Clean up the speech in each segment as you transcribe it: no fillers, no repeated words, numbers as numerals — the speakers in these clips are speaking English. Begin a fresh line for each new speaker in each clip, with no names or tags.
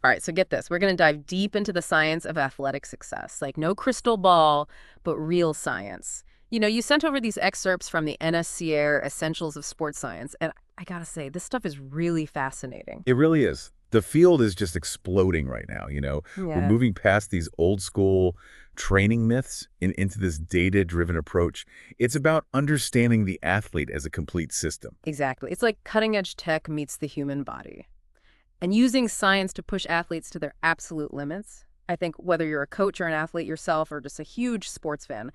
All right, so get this. We're going to dive deep into the science of athletic success. Like no crystal ball, but real science. You sent over these excerpts from the NSCA Essentials of Sports Science, and I gotta say, this stuff is really fascinating.
It really is. The field is just exploding right now. We're
Yeah.
moving past these old school training myths into this data-driven approach. It's about understanding the athlete as a complete system.
Exactly. It's like cutting edge tech meets the human body. And using science to push athletes to their absolute limits. I think whether you're a coach or an athlete yourself or just a huge sports fan,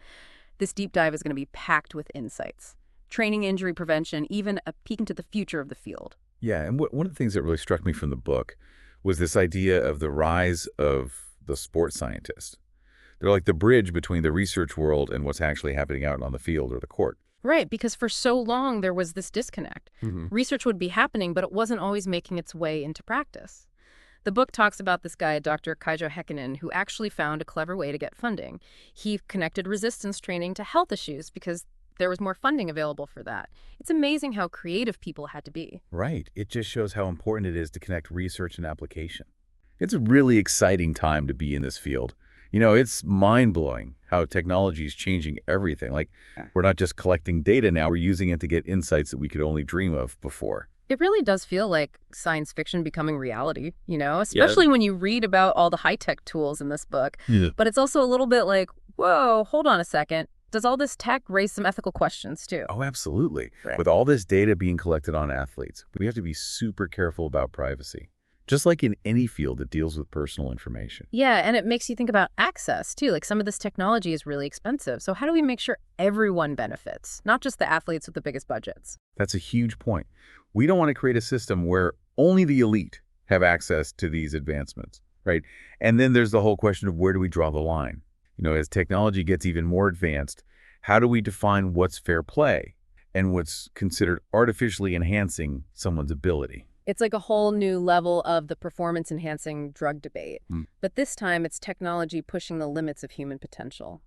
this deep dive is going to be packed with insights. Training, injury prevention, even a peek into the future of the field.
Yeah, and one of the things that really struck me from the book was this idea of the rise of the sports scientist. They're like the bridge between the research world and what's actually happening out on the field or the court.
Right, because for so long there was this disconnect.
Hmm.
Research would be happening, but it wasn't always making its way into practice. The book talks about this guy, Dr. Kaijo Heikkinen, who actually found a clever way to get funding. He connected resistance training to health issues because there was more funding available for that. It's amazing how creative people had to be.
Right. It just shows how important it is to connect research and application. It's a really exciting time to be in this field. It's mind-blowing how technology is changing everything. Like, we're not just collecting data now, we're using it to get insights that we could only dream of before.
It really does feel like science fiction becoming reality,
Yeah.
especially when you read about all the high-tech tools in this book.
Yeah.
But it's also a little bit like, whoa, hold on a second. Does all this tech raise some ethical questions too?
Oh, absolutely.
Right.
With all this data being collected on athletes, we have to be super careful about privacy. Just like in any field that deals with personal information.
Yeah, and it makes you think about access too. Like some of this technology is really expensive. So how do we make sure everyone benefits, not just the athletes with the biggest budgets?
That's a huge point. We don't want to create a system where only the elite have access to these advancements, right? And then there's the whole question of where do we draw the line? As technology gets even more advanced, how do we define what's fair play and what's considered artificially enhancing someone's ability?
It's like a whole new level of the performance-enhancing drug debate.
Hmm.
But this time, it's technology pushing the limits of human potential.